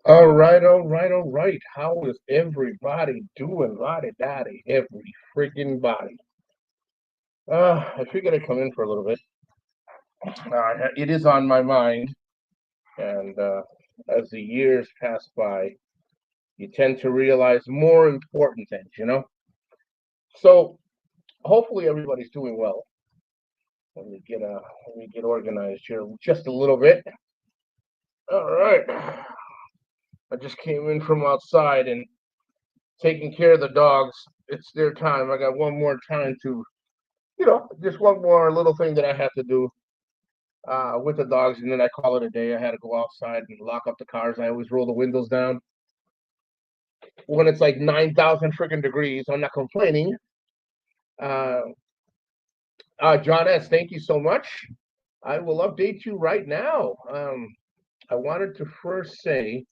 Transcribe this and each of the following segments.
All right. How is everybody doing? Lottie daddy, every freaking body. I figured I'd come in for a little bit. It is on my mind, and as the years pass by, you tend to realize more important things. So hopefully everybody's doing well. Let me get organized here just a little bit. All right. I just came in from outside and taking care of the dogs. It's their time. I got one more time to just one more little thing that I have to do with the dogs, and then I call it a day. I had to go outside and lock up the cars. I always roll the windows down when it's like 9,000 freaking degrees. I'm not complaining. Uh, John S., thank you so much. I will update you right now. I wanted to first say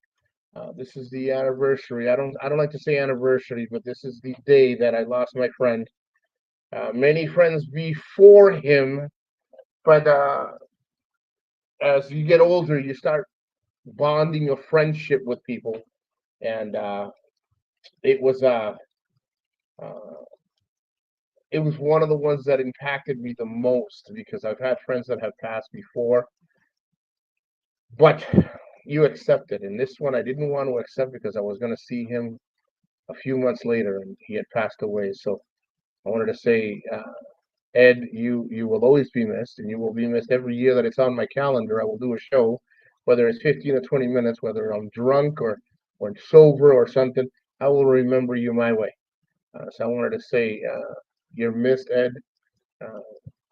this is the anniversary. I don't like to say anniversary, but this is the day that I lost my friend. Many friends before him, but as you get older, you start bonding a friendship with people, and it was uh, uh, it was one of the ones that impacted me the most because I've had friends that have passed before, but you accept it. And this one I didn't want to accept because I was going to see him a few months later, and he had passed away. So I wanted to say, Ed, you will always be missed, and you will be missed every year that it's on my calendar. I will do a show, whether it's 15 or 20 minutes, whether I'm drunk or sober or something. I will remember you my way. So I wanted to say, you're missed, Ed. Uh,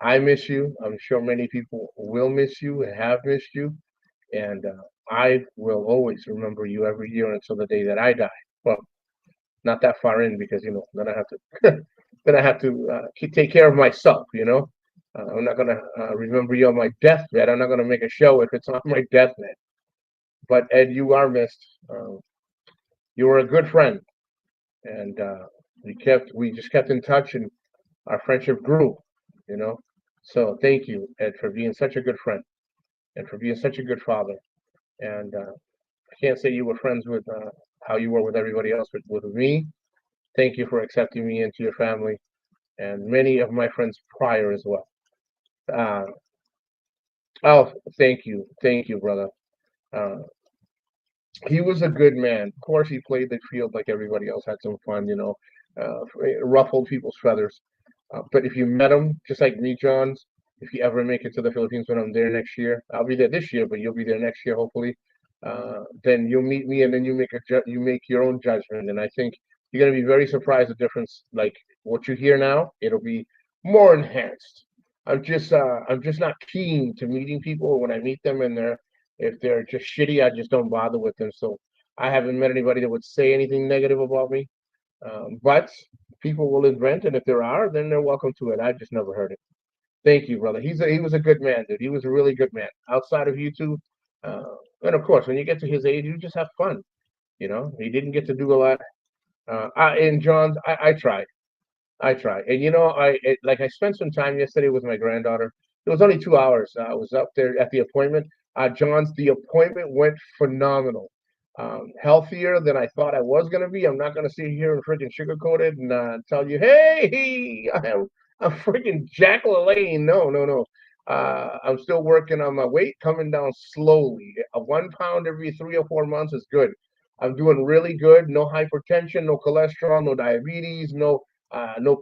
I miss you. I'm sure many people will miss you and have missed you, and I will always remember you every year until the day that I die. Well, not that far in because then I have to then I have to take care of myself. I'm not gonna remember you on my deathbed. I'm not gonna make a show if it's on my deathbed. But Ed, you are missed. You were a good friend, and we just kept in touch, and our friendship grew. You know, so thank you, Ed, for being such a good friend and for being such a good father. And I can't say you were friends with how you were with everybody else, but with me, thank you for accepting me into your family and many of my friends prior as well. Uh, oh, thank you, brother. Uh, he was a good man. Of course, he played the field like everybody else, had some fun, ruffled people's feathers. But if you met him, just like me, Johns, if you ever make it to the Philippines when I'm there next year, I'll be there this year, but you'll be there next year, hopefully. Then you'll meet me, and then you make your own judgment. And I think you're gonna be very surprised the difference. Like what you hear now, it'll be more enhanced. I'm just not keen to meeting people. When I meet them and if they're just shitty, I just don't bother with them. So I haven't met anybody that would say anything negative about me. But people will invent, and if there are, then they're welcome to it. I've just never heard it. Thank you, brother. He was a good man, dude. He was a really good man. Outside of you two, uh, and of course, when you get to his age, you just have fun. He didn't get to do a lot. And John's, I tried. I tried. And I spent some time yesterday with my granddaughter. It was only 2 hours. I was up there at the appointment. John's, the appointment went phenomenal. Healthier than I thought I was going to be. I'm not going to sit here and freaking sugarcoat it and tell you, hey, I'm freaking Jack LaLanne. No, no, no. I'm still working on my weight, coming down slowly. A 1 pound every 3 or 4 months is good. I'm doing really good. No hypertension, no cholesterol, no diabetes, no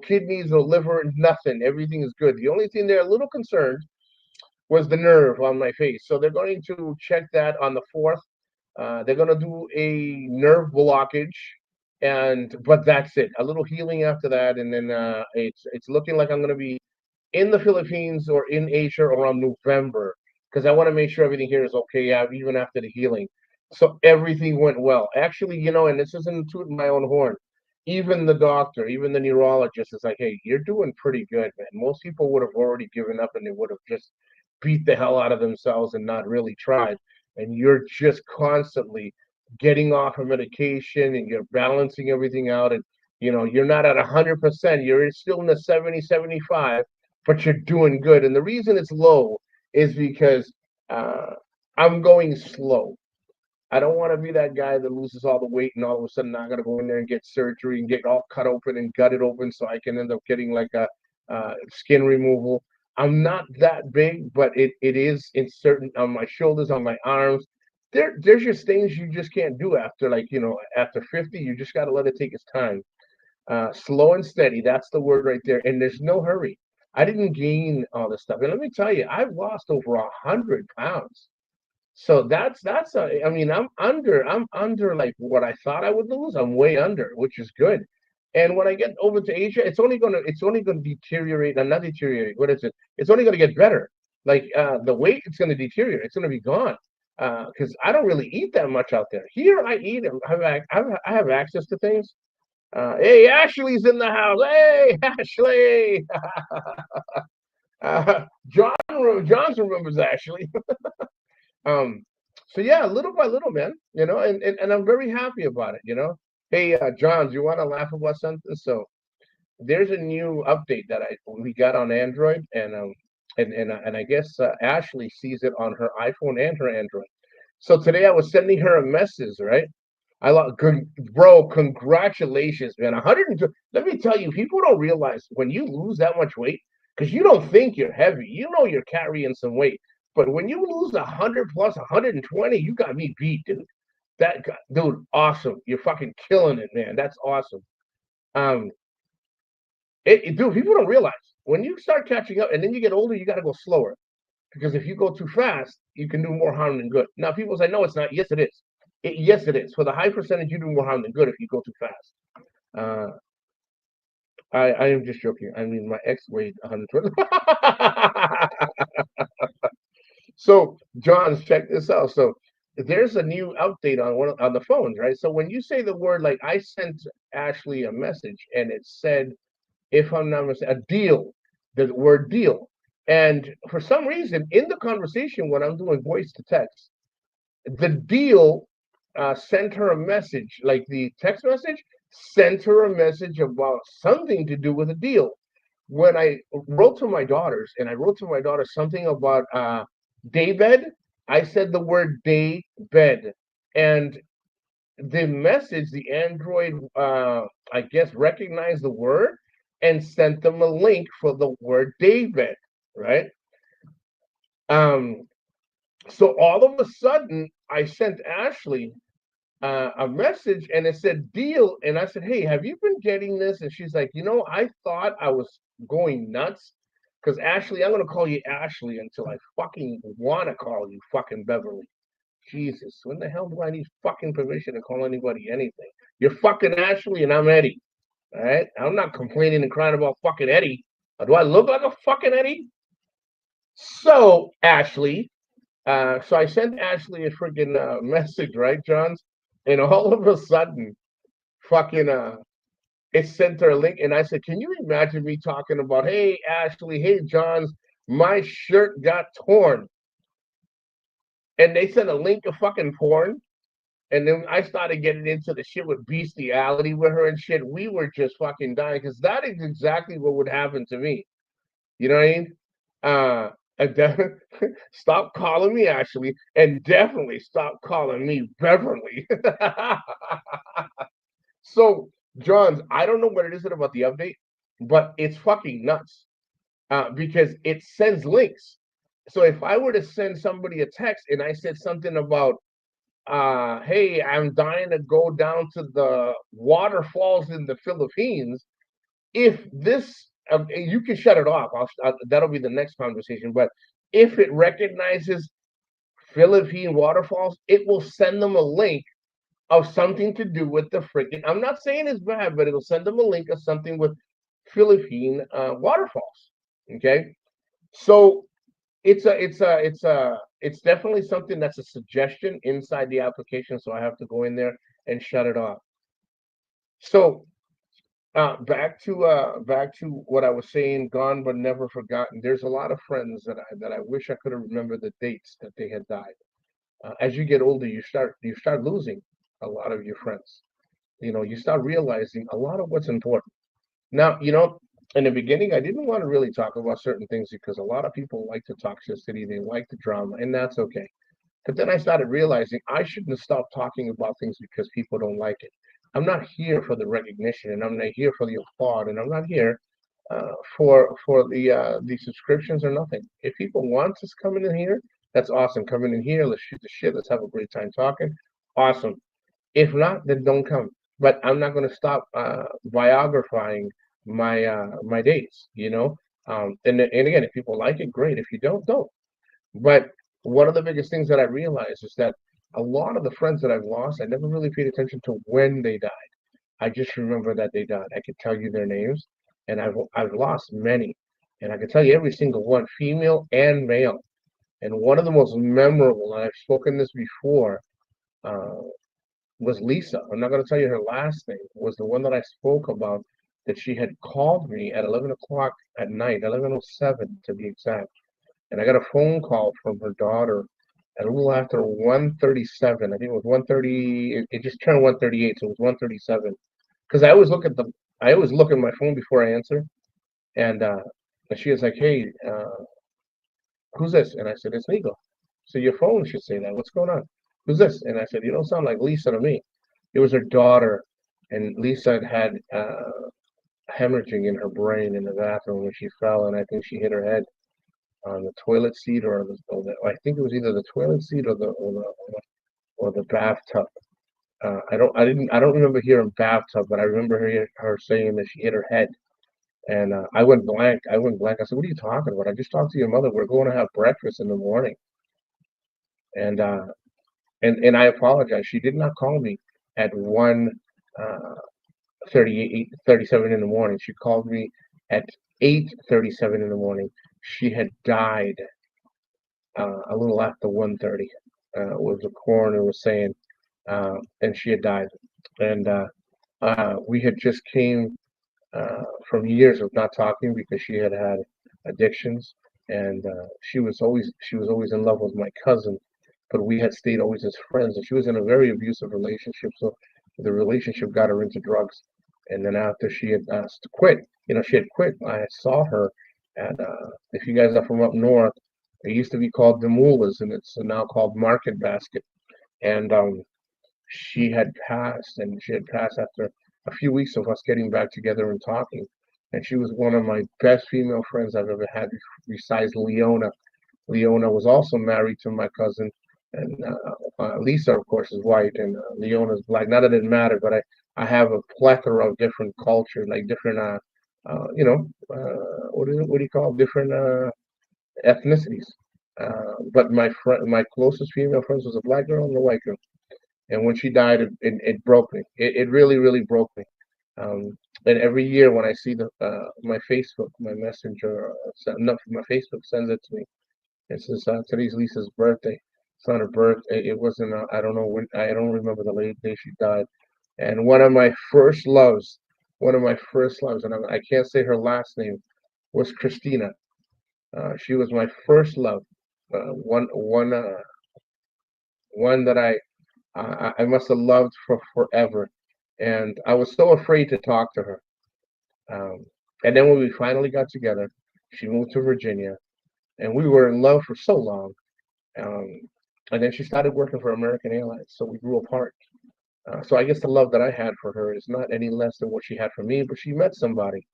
kidneys, no liver, nothing. Everything is good. The only thing they're a little concerned was the nerve on my face. So they're going to check that on the 4th. They're going to do a nerve blockage, but that's it. A little healing after that, and then it's looking like I'm going to be in the Philippines or in Asia around November because I want to make sure everything here is okay, even after the healing. So everything went well. Actually, and this isn't tooting my own horn. Even the doctor, even the neurologist is like, hey, you're doing pretty good, man. Most people would have already given up and they would have just beat the hell out of themselves and not really tried. And you're just constantly getting off of medication and you're balancing everything out. And, you're not at 100%. You're still in the 70, 75, but you're doing good. And the reason it's low is because uh, I'm going slow. I don't want to be that guy that loses all the weight and all of a sudden I got to go in there and get surgery and get all cut open and gutted open so I can end up getting like a skin removal. I'm not that big, but it is in certain on my shoulders, on my arms. There's just things you just can't do after after 50. You just got to let it take its time. Slow and steady. That's the word right there. And there's no hurry. I didn't gain all this stuff. And let me tell you, I've lost over 100 pounds. So that's I mean, I'm under like what I thought I would lose. I'm way under, which is good. And when I get over to Asia, it's only gonna deteriorate and not deteriorate. What is it? It's only gonna get better. Like the weight, it's gonna deteriorate. It's gonna be gone. Because I don't really eat that much out there. Here I eat. I have access to things. Hey, Ashley's in the house. Hey, Ashley. John remembers Ashley. Um, so yeah, little by little, man, and I'm very happy about it. Hey, John, do you want to laugh about something? So there's a new update that we got on Android, and I guess Ashley sees it on her iPhone and her Android. So today I was sending her a message, right? Bro, congratulations, man. 102. Let me tell you, people don't realize when you lose that much weight, because you don't think you're heavy. You know you're carrying some weight. But when you lose 100 plus 120, you got me beat, dude. Dude, awesome. You're fucking killing it, man. That's awesome. Um, dude, people don't realize when you start catching up and then you get older, you got to go slower because if you go too fast, you can do more harm than good. Now, people say, no, it's not. Yes, it is. Yes, it is. For the high percentage, you do more harm than good if you go too fast. Uh, I am just joking. I mean, my ex weighed 120. So, John, check this out. So, there's a new update on the phones, right? So when you say the word, like I sent Ashley a message and it said, if I'm not mistaken, a deal, the word deal. And for some reason, in the conversation when I'm doing voice to text, the deal sent her a message, like the text message sent her a message about something to do with a deal. When I wrote to my daughters, and I wrote to my daughter something about daybed, I said the word day bed, and the message, the Android, I guess, recognized the word and sent them a link for the word daybed, right? Um, so all of a sudden, I sent Ashley a message and it said deal. And I said, hey, have you been getting this? And she's like, I thought I was going nuts. Because Ashley, I'm going to call you Ashley until I fucking want to call you fucking Beverly. Jesus, when the hell do I need fucking permission to call anybody anything? You're fucking Ashley and I'm Eddie. All right? I'm not complaining and crying about fucking Eddie. Do I look like a fucking Eddie? So, Ashley, so I sent Ashley a freaking message, right, Johns? And all of a sudden, fucking it sent her a link, and I said, "Can you imagine me talking about, hey Ashley, hey Johns, my shirt got torn," and they sent a link of fucking porn, and then I started getting into the shit with bestiality with her and shit. We were just fucking dying because that is exactly what would happen to me. You know what I mean? And stop calling me Ashley, and definitely stop calling me Beverly. So, Johns, I don't know what it is about the update, but it's fucking nuts because it sends links. So if I were to send somebody a text and I said something about, hey, I'm dying to go down to the waterfalls in the Philippines, if this, you can shut it off. That'll be the next conversation. But if it recognizes Philippine waterfalls, it will send them a link of something to do with the freaking. I'm not saying it's bad, but it'll send them a link of something with Philippine waterfalls. Okay, so it's definitely something that's a suggestion inside the application. So I have to go in there and shut it off. So back to what I was saying, gone but never forgotten. There's a lot of friends that I wish I could have remembered the dates that they had died. As you get older, you start losing a lot of your friends. You start realizing a lot of what's important. Now, in the beginning, I didn't want to really talk about certain things because a lot of people like the toxicity, they like the drama, and that's okay. But then I started realizing I shouldn't have stopped talking about things because people don't like it. I'm not here for the recognition, and I'm not here for the applaud, and I'm not here for the subscriptions or nothing. If people want us coming in here, that's awesome. Coming in here, let's shoot the shit. Let's have a great time talking. Awesome. If not, then don't come. But I'm not going to stop biographing my days. And again, if people like it, great. If you don't. But one of the biggest things that I realized is that a lot of the friends that I've lost, I never really paid attention to when they died. I just remember that they died. I could tell you their names, and I've lost many, and I can tell you every single one, female and male. And one of the most memorable, and I've spoken this before, uh, was Lisa. I'm not going to tell you her last name. Was the one that I spoke about that she had called me at 11 o'clock at night, 11:07 to be exact, and I got a phone call from her daughter at a little after 1:37. I think it was 1:30. It just turned 1:38, so it was 1:37. Because I always look at my phone before I answer, and she was like, "Hey, who's this?" And I said, "It's Nico." So your phone should say that. What's going on? Who's this? And I said, "You don't sound like Lisa to me." It was her daughter, and Lisa had hemorrhaging in her brain in the bathroom when she fell, and I think she hit her head on the toilet seat I think it was either the toilet seat or the bathtub. I don't remember hearing bathtub, but I remember her saying that she hit her head. And I went blank. I went blank. I said, "What are you talking about? I just talked to your mother. We're going to have breakfast in the morning." And and I apologize. She did not call me at 1 uh, 37 in the morning. She called me at 8:37 in the morning. She had died a little after 1:30. Was the coroner was saying, and she had died. And we had just came from years of not talking because she had had addictions, and she was always in love with my cousin, but we had stayed always as friends, and she was in a very abusive relationship. So the relationship got her into drugs, and then after she had quit, she had quit. I saw her at if you guys are from up north, it used to be called the Mulas, and it's now called Market Basket, and she had passed after a few weeks of us getting back together and talking. And she was one of my best female friends I've ever had, besides Leona. Leona was also married to my cousin, and Lisa, of course, is white, and Leona's black. Not that it mattered, but I have a plethora of different cultures, like different, what do you call it? Different ethnicities. But my closest female friends was a black girl and a white girl. And when she died, it broke me. It really, really broke me. And every year when I see my Facebook, my messenger, no, my Facebook sends it to me. It says today's Lisa's birthday. It's not her birthday. It wasn't. I don't know when. I don't remember the late day she died. And one of my first loves, and I can't say her last name, was Christina. She was my first love. One that I must have loved for forever. And I was so afraid to talk to her. Um, and then when we finally got together, she moved to Virginia, and we were in love for so long. Um, and then she started working for American Airlines, so we grew apart. So I guess the love that I had for her is not any less than what she had for me, but she met somebody.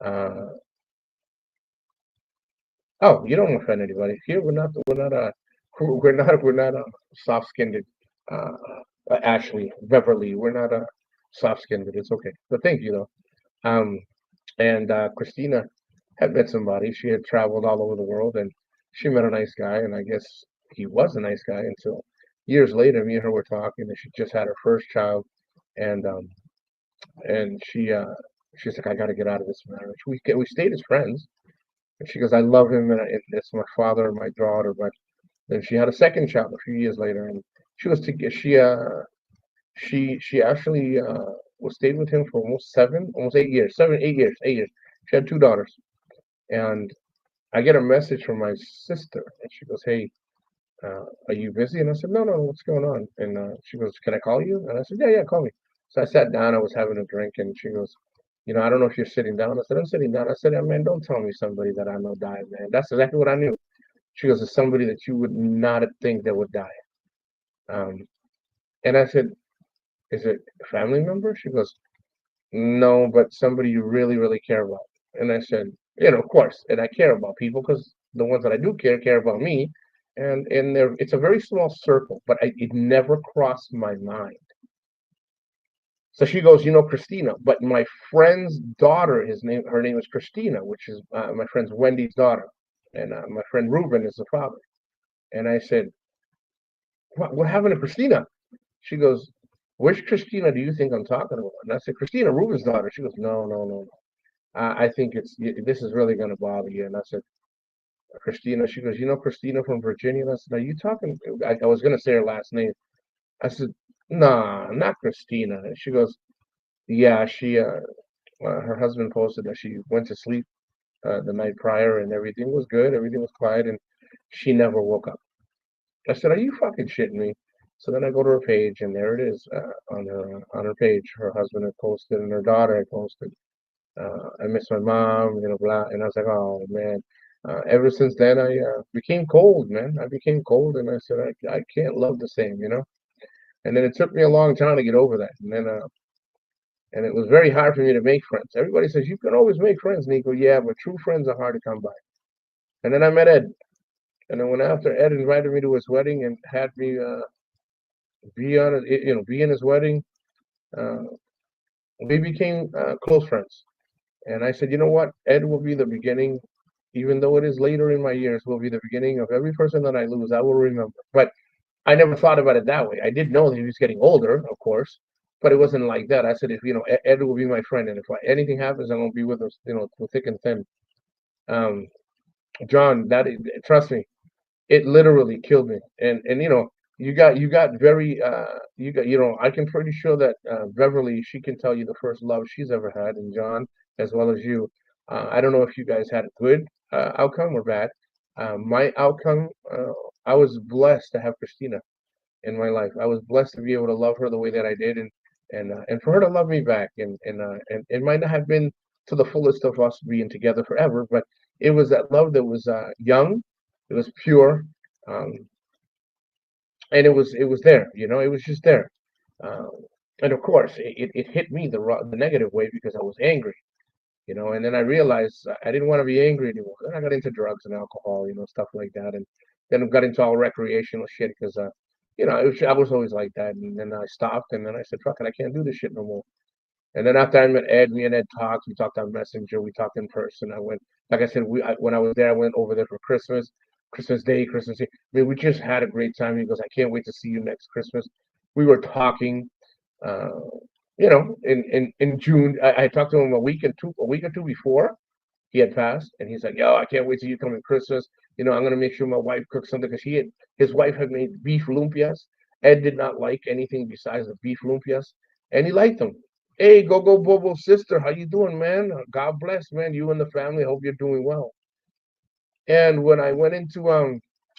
Uh, oh, you don't offend anybody. Here we're not soft-skinned. Uh, Ashley, Beverly, we're not soft-skinned, but it's okay. But thank you though. Um, and Christina had met somebody. She had traveled all over the world, and she met a nice guy, and I guess he was a nice guy until years later. Me and her were talking, and she just had her first child, and she's like, "I got to get out of this marriage." We stayed as friends, and she goes, "I love him, and it's my father and my daughter." But then she had a second child a few years later, and she was to she actually was stayed with him for almost 8 years, 7, 8 years, 8 years. She had two daughters, and I get a message from my sister, and she goes, "Hey, are you busy?" And I said, "No, what's going on?" And she goes, "Can I call you?" And I said, "Yeah, call me." So I sat down. I was having a drink, and she goes, "I don't know if you're sitting down." I said, "I'm sitting down." I said, "Man, don't tell me somebody that I know died, man. That's exactly what I knew." She goes, "It's somebody that you would not think that would die." Um, and I said, "Is it a family member?" She goes, "No, but somebody you really, really care about." And I said, "Of course, and I care about people because the ones that I do care about me, and it's a very small circle, but it never crossed my mind." So she goes, Christina, but my friend's daughter, her name is Christina, which is my friend's Wendy's daughter, and my friend Ruben is the father. And I said, what happened to Christina? She goes, which Christina do you think I'm talking about? And I said, Christina, Ruben's daughter. She goes, no, no, no, no. I think this is really going to bother you. And I said, Christina. She goes, Christina from Virginia. And I said, are you talking? I was going to say her last name. I said, nah, not Christina. And she goes, yeah, her husband posted that she went to sleep the night prior and everything was good, everything was quiet, and she never woke up. I said, "Are you fucking shitting me?" So then I go to her page, and there it is on her page. Her husband had posted, and her daughter had posted. I miss my mom, blah. And I was like, "Oh man." Ever since then, I became cold, man. I became cold, and I said, I can't love the same. And then it took me a long time to get over that, and it was very hard for me to make friends. Everybody says you can always make friends, Nico. Yeah, but true friends are hard to come by. And then I met Ed, and then when after Ed invited me to his wedding and had me be in his wedding, uh, we became close friends. And I said, you know what, Ed will be the beginning, even though it is later in my years, will be the beginning of every person that I lose. I will remember. But I never thought about it that way. I did know that he was getting older, of course, but it wasn't like that. I said, if Ed will be my friend, and if anything happens, I'm gonna be with us, through thick and thin. Um, John, trust me, it literally killed me. And you got very you got I can pretty sure that Beverly, she can tell you the first love she's ever had, and John as well as you. I don't know if you guys had a good outcome or bad. My outcome, I was blessed to have Christina in my life. I was blessed to be able to love her the way that I did, and for her to love me back. And it might not have been to the fullest of us being together forever, but it was that love that was young, it was pure, um, and it was there. It was just there. Um, and of course, it hit me the negative way because I was angry. And then I realized I didn't want to be angry anymore. Then I got into drugs and alcohol, stuff like that, and then I got into all recreational shit because, I was always like that. And then I stopped, and then I said, "Fuck it, I can't do this shit no more." And then after I met Ed, me and Ed talked. We talked on Messenger. We talked in person. I went, like I said, when I was there, I went over there for Christmas, Christmas Day, Christmas Eve. I mean, we just had a great time. He goes, "I can't wait to see you next Christmas." We were talking. Uh, in June, I talked to him a week or two before he had passed, and he's like, "Yo, I can't wait till you come in Christmas. I'm gonna make sure my wife cooks something because his wife had made beef lumpias. Ed did not like anything besides the beef lumpias, and he liked them. Hey, go Bobo's sister, how you doing, man? God bless, man. You and the family. Hope you're doing well." And when I went into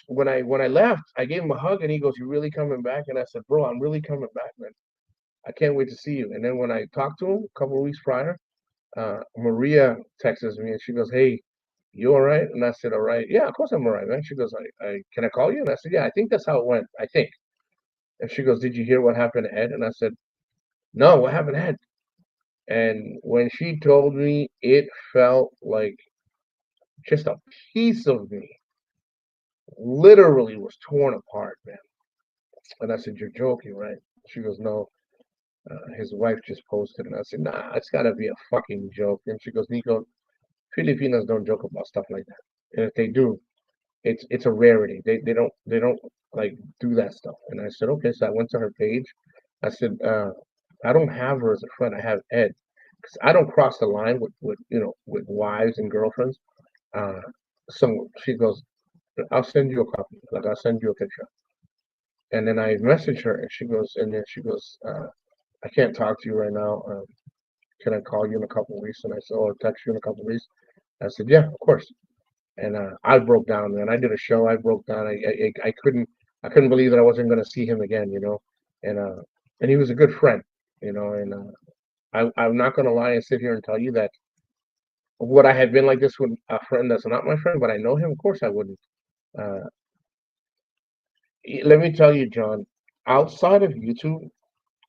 when I left, I gave him a hug, and he goes, "You really coming back?" And I said, "Bro, I'm really coming back, man. I can't wait to see you." And then when I talked to him a couple of weeks prior, Maria texts me and she goes, "Hey, you all right?" And I said, "All right." "Yeah, of course I'm all right, man." She goes, I can I call you?" And I said, "Yeah, I think that's how it went. I think." And she goes, "Did you hear what happened to Ed?" And I said, "No, what happened to Ed?" And when she told me, it felt like just a piece of me literally was torn apart, man. And I said, "You're joking, right?" She goes, "No, his wife just posted." And I said, "Nah, it's got to be a fucking joke." And she goes, "Nico, Filipinos don't joke about stuff like that. And if they do, it's a rarity. They don't like do that stuff." And I said, "Okay." So I went to her page. I said, "I don't have her as a friend. I have Ed, because I don't cross the line with wives and girlfriends." Uh, so she goes, "I'll send you a copy. Like I'll send you a picture." And then I message her, and then she goes, "I can't talk to you right now. Can I call you in a couple of weeks?" And I said, "Oh, I'll text you in a couple of weeks." I said, "Yeah, of course." And I broke down, man. I did a show. I broke down. I couldn't believe that I wasn't going to see him again. And and he was a good friend. And I'm not going to lie and sit here and tell you that would I have been like this with a friend that's not my friend, but I know him. Of course, I wouldn't. Uh, let me tell you, John. outside of YouTube,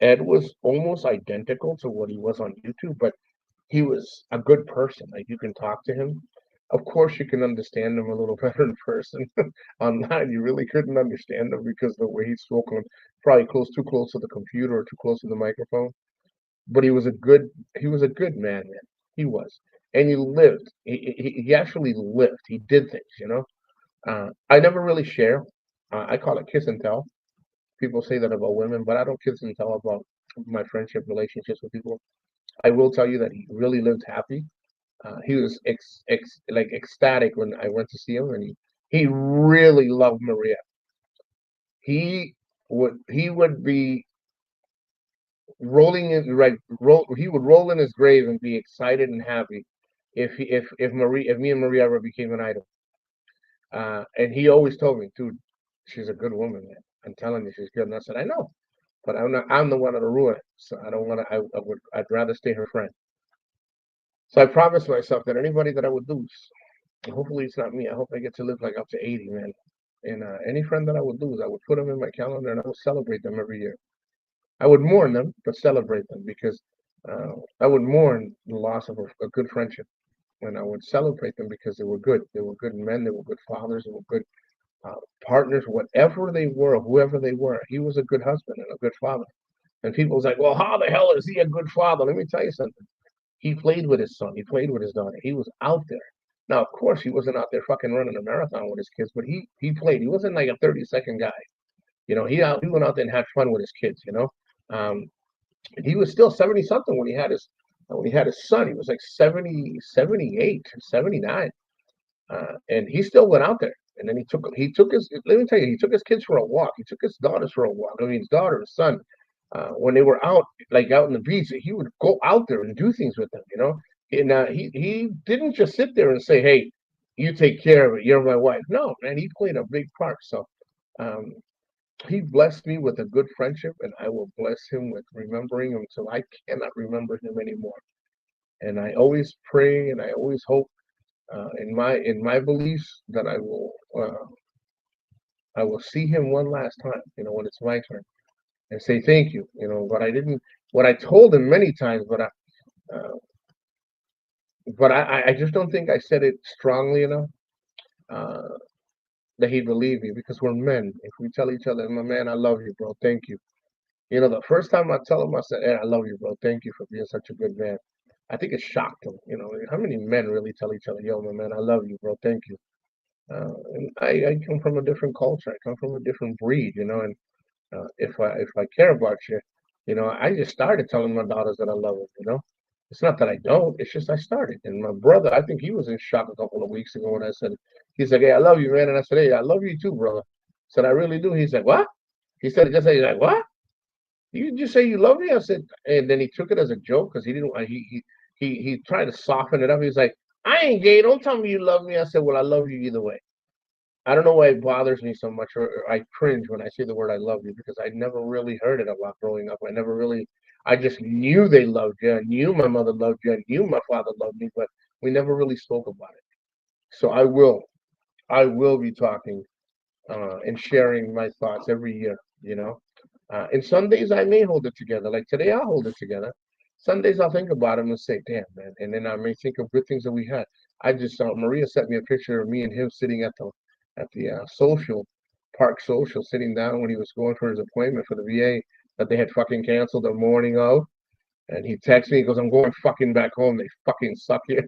Ed was almost identical to what he was on YouTube, but he was a good person. Like you can talk to him. Of course, you can understand him a little better in person. Online, you really couldn't understand him because the way he spoke on probably too close to the computer or too close to the microphone. But he was a good man, man. He was, and he lived. He actually lived. He did things, you know. I never really share. I call it kiss and tell. People say that about women, but I don't kiss and tell about my friendship relationships with people. I will tell you that he really lived happy. He was like ecstatic when I went to see him, and he really loved Maria. He would be rolling in right roll. He would roll in his grave and be excited and happy if me and Maria ever became an item. And he always told me, dude, she's a good woman, man. I'm telling you, she's good. And I said, I know, but I'm not. I'm the one that'll ruin it. So I don't want to. I'd rather stay her friend. So I promised myself that anybody that I would lose, hopefully it's not me. I hope I get to live like up to 80, man. And any friend that I would lose, I would put them in my calendar and I would celebrate them every year. I would mourn them, but celebrate them because I would mourn the loss of a good friendship, and I would celebrate them because they were good. They were good men. They were good fathers. They were good partners. Whatever they were, whoever they were, he was a good husband and a good father. And people's like, well, how the hell is he a good father? Let me tell you something. He played with his son. He played with his daughter. He was out there. Now, of course, he wasn't out there fucking running a marathon with his kids, but he played. He wasn't like a 30-second guy. You know, he went out there and had fun with his kids. You know, um, he was still 70 something when he had his son. He was like 70, 78, 79, and he still went out there. And then he took his. Let me tell you, he took his kids for a walk. He took his daughters for a walk. I mean, his daughter, his son. When they were out, like out in the beach, he would go out there and do things with them. You know, and he didn't just sit there and say, "Hey, you take care of it. You're my wife." No, man, he played a big part. So um, he blessed me with a good friendship, and I will bless him with remembering him till I cannot remember him anymore. And I always pray and I always hope in my beliefs that I will see him one last time. You know, when it's my turn, and say thank you. You know, but I didn't. What I told him many times, uh, but I just don't think I said it strongly enough uh, that he'd believe me because we're men. If we tell each other, "My man, I love you, bro. Thank you." You know, the first time I tell him, I said, "Hey, I love you, bro. Thank you for being such a good man." I think it shocked him. You know, how many men really tell each other, "Yo, my man, I love you, bro. Thank you." And I come from a different culture. I come from a different breed. You know, and if I care about you, you know, I just started telling my daughters that I love them. You know, it's not that I don't. It's just I started. And my brother, I think he was in shock a couple of weeks ago when I said, he's like, "Hey, I love you, man," and I said, "Hey, I love you too, brother." I said, "I really do." He's like, "What?" He said, "Just he's like, what? You just say you love me?" I said, and then he took it as a joke because he didn't. He tried to soften it up. He was like, "I ain't gay. Don't tell me you love me." I said, "Well, I love you either way." I don't know why it bothers me so much, or I cringe when I say the word "I love you" because I never really heard it a lot growing up. I just knew they loved you. I knew my mother loved you. I knew my father loved me, but we never really spoke about it. So I will be talking and sharing my thoughts every year. You know, and some days I may hold it together. Like today, I'll hold it together. Some days I'll think about him and say, "Damn, man," and then I may think of good things that we had. I just Maria sent me a picture of me and him sitting at the social park social, sitting down when he was going for his appointment for the VA that they had fucking canceled the morning of. And he texts me, he goes, "I'm going fucking back home. They fucking suck here."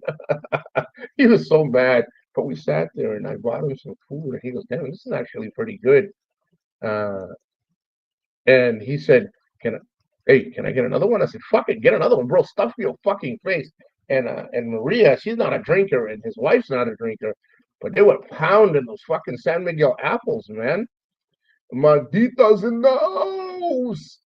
He was so mad. But we sat there and I bought him some food and he goes, "Damn, this is actually pretty good." Uh, and he said, "Can I, hey, can I get another one?" I said, "Fuck it, get another one, bro. Stuff your fucking face." And Maria, she's not a drinker, and his wife's not a drinker, but they were pounding those fucking San Miguel apples, man. Malditas in the house.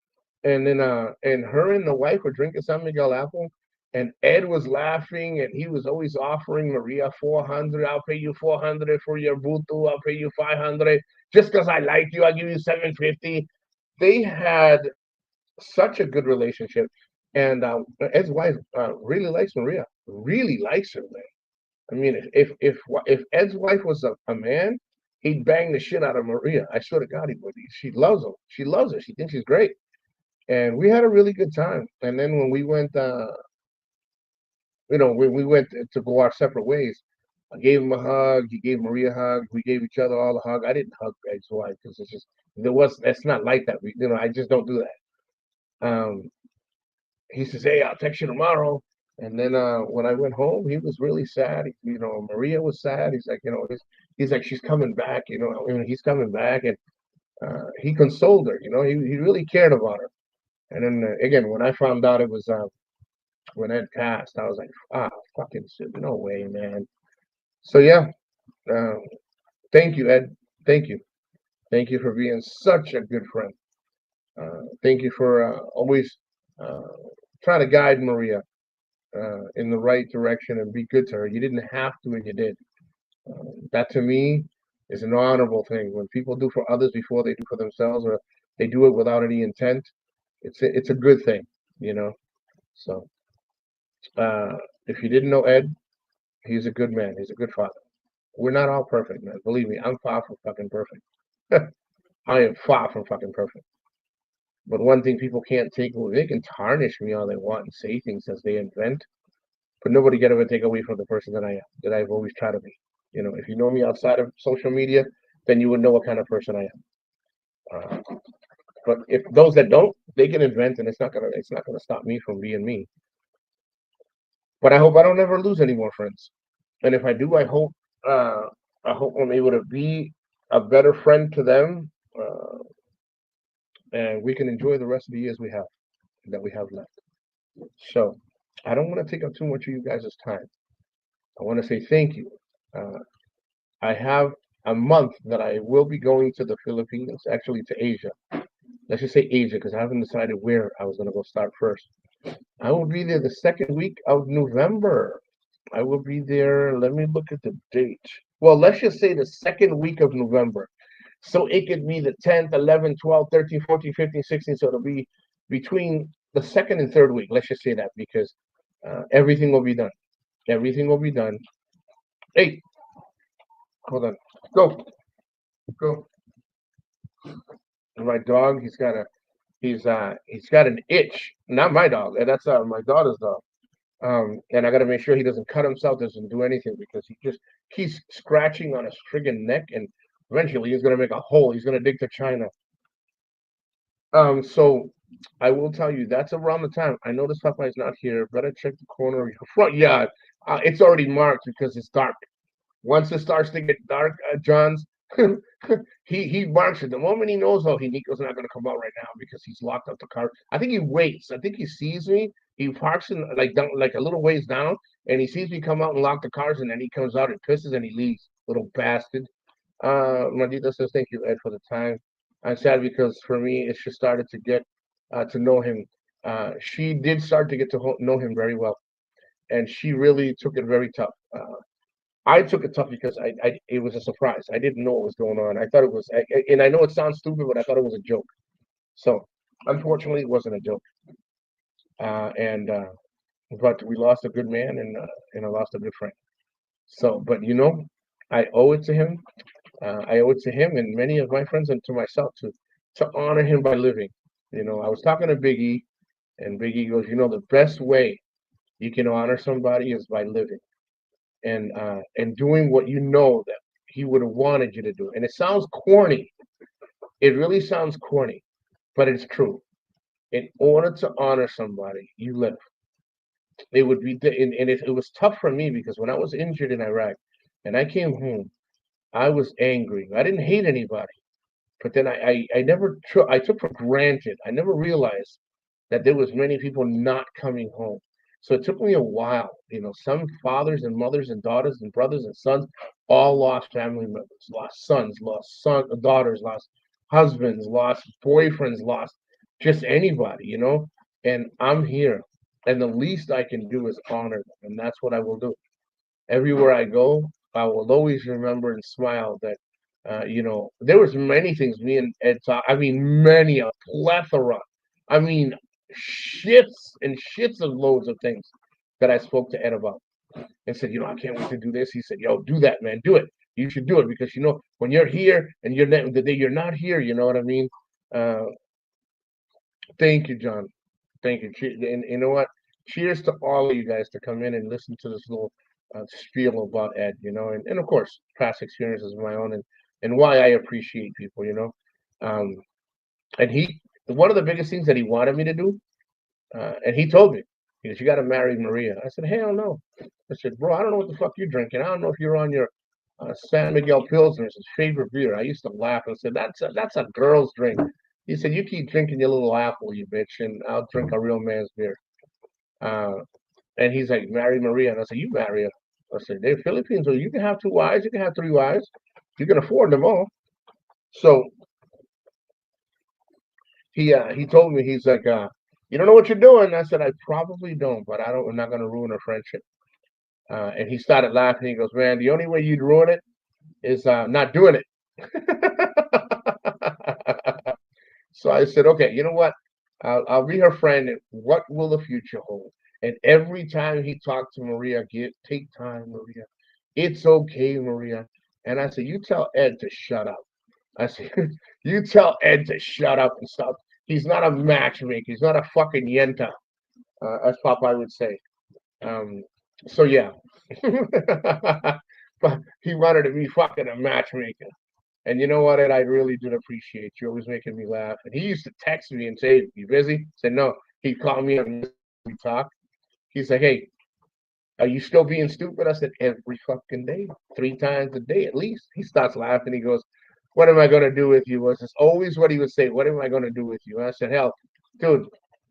And then and her and the wife were drinking San Miguel apple. And Ed was laughing and he was always offering Maria 400. "I'll pay you 400 for your butu. I'll pay you 500. Just because I like you, I'll give you 750. They had such a good relationship. And Ed's wife really likes Maria. Really likes her, man. I mean, if Ed's wife was a man, he'd bang the shit out of Maria. I swear to God, he would. She loves him. She loves her. She thinks he's great. And we had a really good time. And then when we went, when we went to go our separate ways, I gave him a hug. He gave Maria a hug. We gave each other all a hug. I didn't hug Greg's wife because it's just it's not like that. I just don't do that. He says, "Hey, I'll text you tomorrow." And then when I went home, he was really sad. Maria was sad. He's like, he's like, she's coming back. He's coming back, and he consoled her. He really cared about her. And then again, when I found out it was when Ed passed, I was like, fucking shit, no way, man. So yeah, uh, thank you, Ed. Thank you for being such a good friend. Thank you for always uh, trying to guide Maria in the right direction and be good to her. You didn't have to, and you did. That to me is an honorable thing. When people do for others before they do for themselves, or they do it without any intent, it's a good thing, you know. So uh, if you didn't know Ed, he's a good man. He's a good father. We're not all perfect, man. Believe me, I'm far from fucking perfect. I am far from fucking perfect. But one thing people can't take away, they can tarnish me all they want and say things as they invent, but nobody can ever take away from the person that I am, that I've always tried to be. If you know me outside of social media, then you would know what kind of person I am. But if those that don't, they can invent, and it's not gonna stop me from being me. But I hope I don't ever lose any more friends. And if I do, uh, I hope I'm able to be a better friend to them, and we can enjoy the rest of the years we have left. So I don't want to take up too much of you guys' time. I want to say thank you. Uh, I have a month that I will be going to the Philippines, actually to Asia. Let's just say Asia, because I haven't decided where I was going to go start first. I will be there the second week of November. I will be there. Let me look at the date. Well, let's just say the second week of November. So it could be the 10th, 11th, 12th, 13th, 14th, 15th, 16th. So it'll be between the second and third week. Let's just say that because everything will be done. Everything will be done. Hey, hold on. Go, go. My dog, he's got an itch. Not my dog. That's my daughter's dog. And I got to make sure he doesn't cut himself, doesn't do anything because he just keeps scratching on his friggin' neck, and eventually he's gonna make a hole. He's gonna dig to China. So I will tell you that's around the time. I noticed Popeye's not here. Better check the corner of your front yard. It's already marked because it's dark. Once it starts to get dark, John's he marks it. The moment he knows, Nico's not gonna come out right now because he's locked up the car. I think he waits. I think he sees me. He parks in like down, like a little ways down, and he sees me come out and lock the cars, and then he comes out and pisses and he leaves. Little bastard. Madita says thank you, Ed, for the time. I'm sad because for me, it just started to get to know him. She did start to get to know him very well, and she really took it very tough. I took it tough because it was a surprise. I didn't know what was going on. I thought it was, and I know it sounds stupid, but I thought it was a joke. So unfortunately, it wasn't a joke. And but we lost a good man, and I lost a good friend. So, but I owe it to him. I owe it to him and many of my friends and to myself to honor him by living. I was talking to Biggie, and Biggie goes, the best way you can honor somebody is by living and doing what you know that he would have wanted you to do. And it sounds corny. It really sounds corny, but it's true. In order to honor somebody, you live. It would be, and it was tough for me because when I was injured in Iraq and I came home, I was angry. I didn't hate anybody, but then I never took, I took for granted. I never realized that there was many people not coming home. So it took me a while. Some fathers and mothers and daughters and brothers and sons all lost family members, lost sons, daughters, lost husbands, lost boyfriends, lost just anybody. And I'm here. And the least I can do is honor them. And that's what I will do. Everywhere I go, I will always remember and smile that there was many things me and Ed talked. I mean, many, a plethora. I mean, shits and shits of loads of things that I spoke to Ed about and said, I can't wait to do this. He said, yo, do that, man, do it. You should do it because when you're here and the day you're not here, you know what I mean. Uh, thank you, John. Thank you. And you know what? Cheers to all of you guys to come in and listen to this little spiel about Ed. And of course, past experiences of my own and why I appreciate people. Um, and one of the biggest things that he wanted me to do, and he told me, he goes, "You got to marry Maria." I said, "Hell no." I said, "Bro, I don't know what the fuck you're drinking. I don't know if you're on your San Miguel Pilsner, his favorite beer." I used to laugh and said, "That's a girl's drink." He said, "You keep drinking your little apple, you bitch, and I'll drink a real man's beer." Uh, and he's like, "Marry Maria." And I said, "You marry her." I said, "They're Philippines, so you can have two wives, you can have three wives, you can afford them all." So he told me, he's like, "You don't know what you're doing." I said, "I probably don't, but I'm not gonna ruin our friendship." And he started laughing. He goes, "Man, the only way you'd ruin it is not doing it." So I said, "Okay, you know what? I'll be her friend. And what will the future hold?" And every time he talked to Maria, take time, Maria. It's okay, Maria. And I said, "You tell Ed to shut up." I said, "You tell Ed to shut up and stop. He's not a matchmaker. He's not a fucking yenta," as Popeye would say. Um, so yeah, but he wanted to be fucking a matchmaker. And you know what, Ed? I really did appreciate you always making me laugh. And he used to text me and say, "You busy?" I said, "No." He'd call me and we talk. He's like, "Hey, are you still being stupid?" I said, "Every fucking day, 3 times a day at least." He starts laughing. He goes, "What am I going to do with you?" Was always what he would say. "What am I going to do with you?" And I said, "Hell, dude,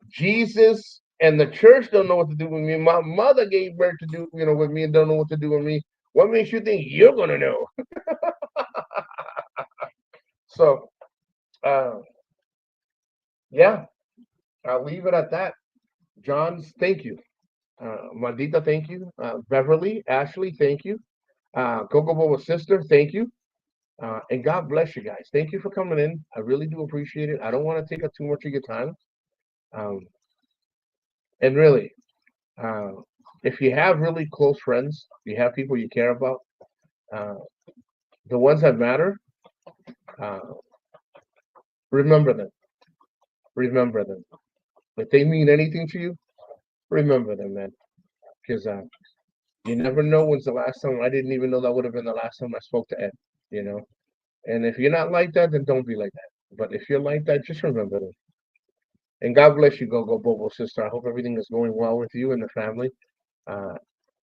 Jesus and the church don't know what to do with me. My mother gave birth to with me and don't know what to do with me. What makes you think you're going to know?" So, uh, yeah, I'll leave it at that. John, thank you. Mandita, thank you. Beverly, Ashley, thank you. Coco Boba's sister, thank you. And God bless you guys. Thank you for coming in. I really do appreciate it. I don't want to take up too much of your time. Um, and really, uh, if you have really close friends, you have people you care about, uh, the ones that matter, uh, remember them. Remember them. If they mean anything to you, remember them, man. Because you never know when's the last time. I didn't even know that would have been the last time I spoke to Ed, you know? And if you're not like that, then don't be like that. But if you're like that, just remember them. And God bless you, Go Go Bobo sister. I hope everything is going well with you and the family. Uh,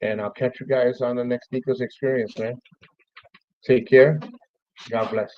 and I'll catch you guys on the next Nico's experience, man. Take care. God bless.